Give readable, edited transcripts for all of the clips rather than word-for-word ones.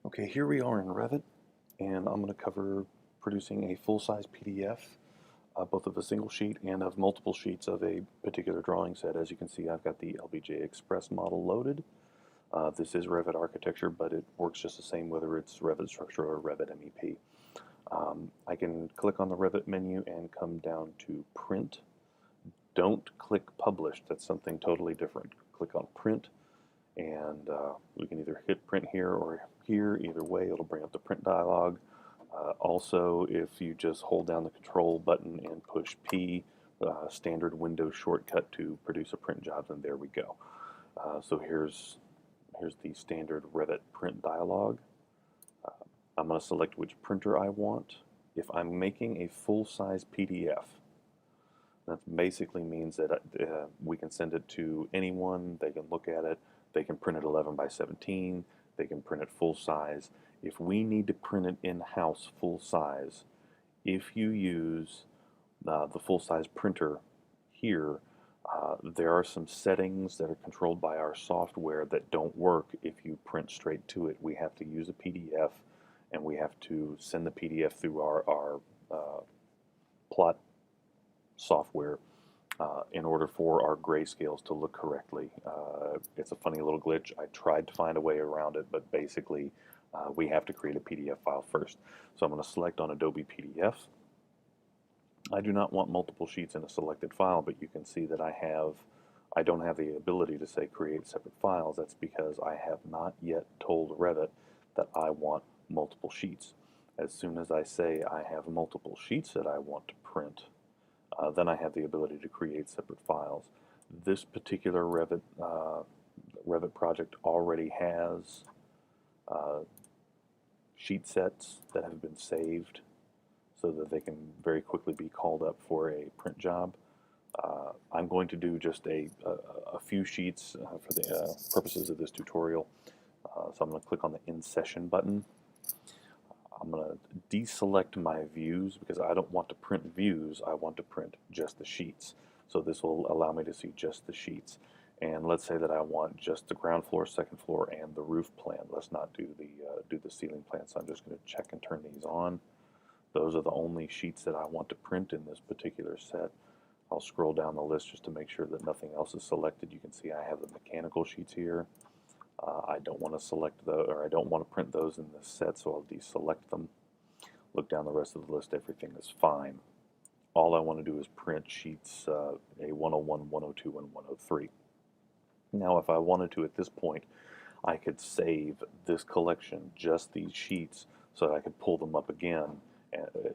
Okay, here we are in Revit, and I'm going to cover producing a full-size PDF, both of a single sheet and of multiple sheets of a particular drawing set. As you can see, I've got the LBJ Express model loaded. This is Revit architecture, but it works just the same whether it's Revit Structure or Revit MEP. I can click on the Revit menu and come down to Print. Don't click Publish. That's something totally different. Click on Print, and we can either hit print here or here. Either way, it'll bring up the print dialog. Also, if you just hold down the control button and push P, standard Windows shortcut to produce a print job, and there we go. So here's the standard Revit print dialog. I'm going to select which printer I want. If I'm making a full-size PDF, that basically means that we can send it to anyone. They can look at it. They can print it 11 by 17. They can print it full size. If we need to print it in-house full size, if you use the full-size printer here, there are some settings that are controlled by our software that don't work if you print straight to it. We have to use a PDF, and we have to send the PDF through our plot software in order for our grayscales to look correctly. It's a funny little glitch. I tried to find a way around it, but basically we have to create a PDF file first. So I'm going to select on Adobe PDF. I do not want multiple sheets in a selected file, but you can see that I don't have the ability to say create separate files. That's because I have not yet told Revit that I want multiple sheets. As soon as I say I have multiple sheets that I want to print, then I have the ability to create separate files. This particular Revit project already has sheet sets that have been saved so that they can very quickly be called up for a print job. I'm going to do just a few sheets for the purposes of this tutorial. So I'm going to click on the In Session button. I'm going to deselect my views because I don't want to print views. I want to print just the sheets. So this will allow me to see just the sheets. And let's say that I want just the ground floor, second floor, and the roof plan. Let's not do the ceiling plan. So I'm just going to check and turn these on. Those are the only sheets that I want to print in this particular set. I'll scroll down the list just to make sure that nothing else is selected. You can see I have the mechanical sheets here. I don't want to select those, or I don't want to print those in this set, so I'll deselect them. Look down the rest of the list, everything is fine. All I want to do is print sheets A101, 102, and 103. Now, if I wanted to at this point, I could save this collection, just these sheets, so that I could pull them up again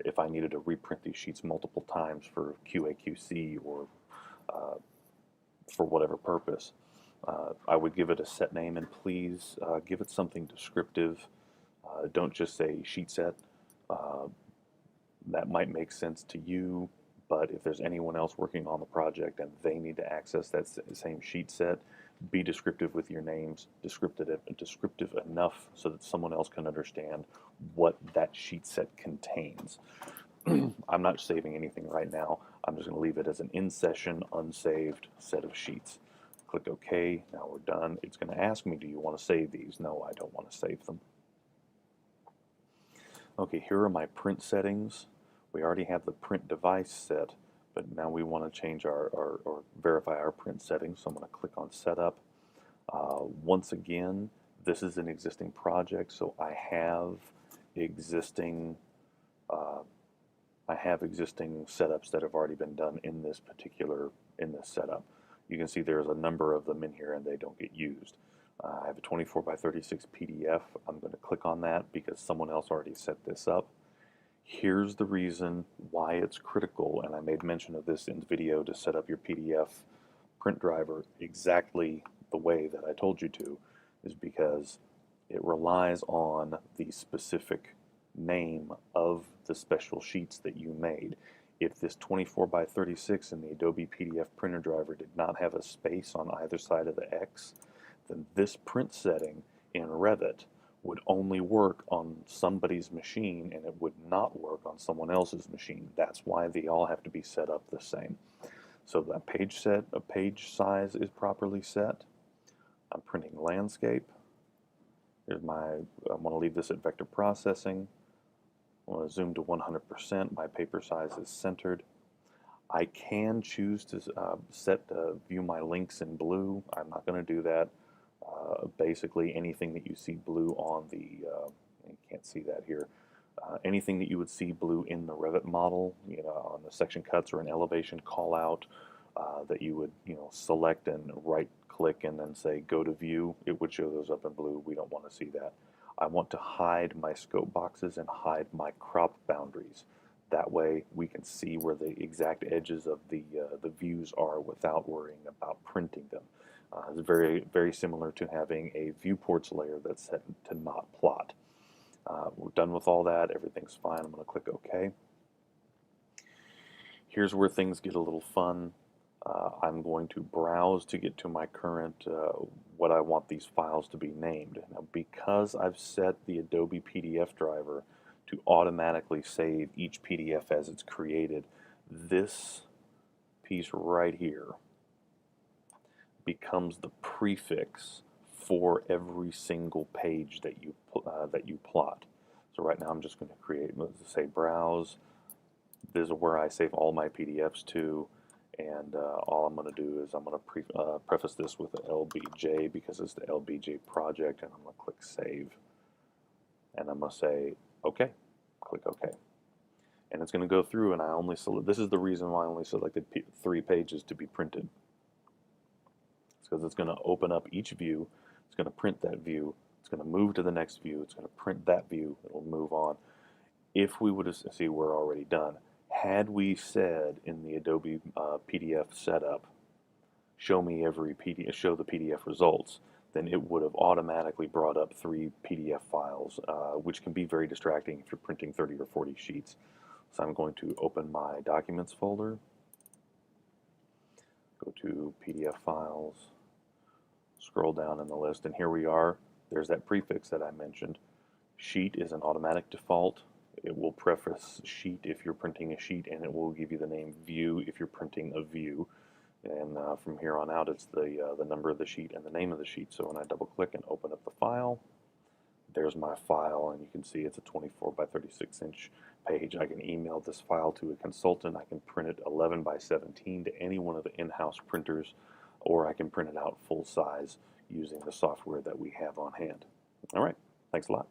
if I needed to reprint these sheets multiple times for QA/QC or for whatever purpose. I would give it a set name, and please give it something descriptive. Don't just say sheet set. That might make sense to you, but if there's anyone else working on the project and they need to access that same sheet set, be descriptive with your names, descriptive enough so that someone else can understand what that sheet set contains. I'm not saving anything right now. I'm just going to leave it as an in-session, unsaved set of sheets. Click OK. Now we're done. It's going to ask me, do you want to save these? No, I don't want to save them. Okay, here are my print settings. We already have the print device set, but now we want to change or verify our print settings. So I'm going to click on Setup. Once again, this is an existing project, so I have existing setups that have already been done in this setup. You can see there's a number of them in here and they don't get used. I have a 24 by 36 PDF. I'm going to click on that because someone else already set this up. Here's the reason why it's critical, and I made mention of this in the video, to set up your PDF print driver exactly the way that I told you to, is because it relies on the specific name of the special sheets that you made. If this 24 by 36 in the Adobe PDF printer driver did not have a space on either side of the X, then this print setting in Revit would only work on somebody's machine and it would not work on someone else's machine. That's why they all have to be set up the same. So that page size is properly set. I'm printing landscape. Here's my, I want to leave this at vector processing. I want to zoom to 100%. My paper size is centered. I can choose to view my links in blue. I'm not going to do that. Basically, anything that you see blue on the, you can't see that here, anything that you would see blue in the Revit model, on the section cuts or an elevation call out, that you would, select and right click and then say go to view, it would show those up in blue. We don't want to see that. I want to hide my scope boxes and hide my crop boundaries. That way we can see where the exact edges of the views are without worrying about printing them. It's very, very similar to having a viewports layer that's set to not plot. We're done with all that. Everything's fine. I'm going to click OK. Here's where things get a little fun. I'm going to browse to get to my current, what I want these files to be named. Now, because I've set the Adobe PDF driver to automatically save each PDF as it's created, this piece right here becomes the prefix for every single page that you plot. So right now I'm just going to create, let's say browse. This is where I save all my PDFs to, and all I'm going to do is I'm going to preface this with the LBJ because it's the LBJ project, and I'm going to click save, and I'm going to say OK, click OK. And it's going to go through, and I only select, this is the reason why I only selected 3 pages to be printed. It's because it's going to open up each view, it's going to print that view, it's going to move to the next view, it's going to print that view, it'll move on. If we would have, see, we're already done. Had we said in the Adobe PDF setup, show me every PDF, show the PDF results, then it would have automatically brought up 3 PDF files, which can be very distracting if you're printing 30 or 40 sheets. So I'm going to open my Documents folder, go to PDF files, scroll down in the list, and here we are. There's that prefix that I mentioned. Sheet is an automatic default. It will preface sheet if you're printing a sheet, and it will give you the name view if you're printing a view. And from here on out, it's the number of the sheet and the name of the sheet. So when I double click and open up the file, there's my file, and you can see it's a 24 by 36 inch page. I can email this file to a consultant. I can print it 11 by 17 to any one of the in-house printers, or I can print it out full size using the software that we have on hand. All right, thanks a lot.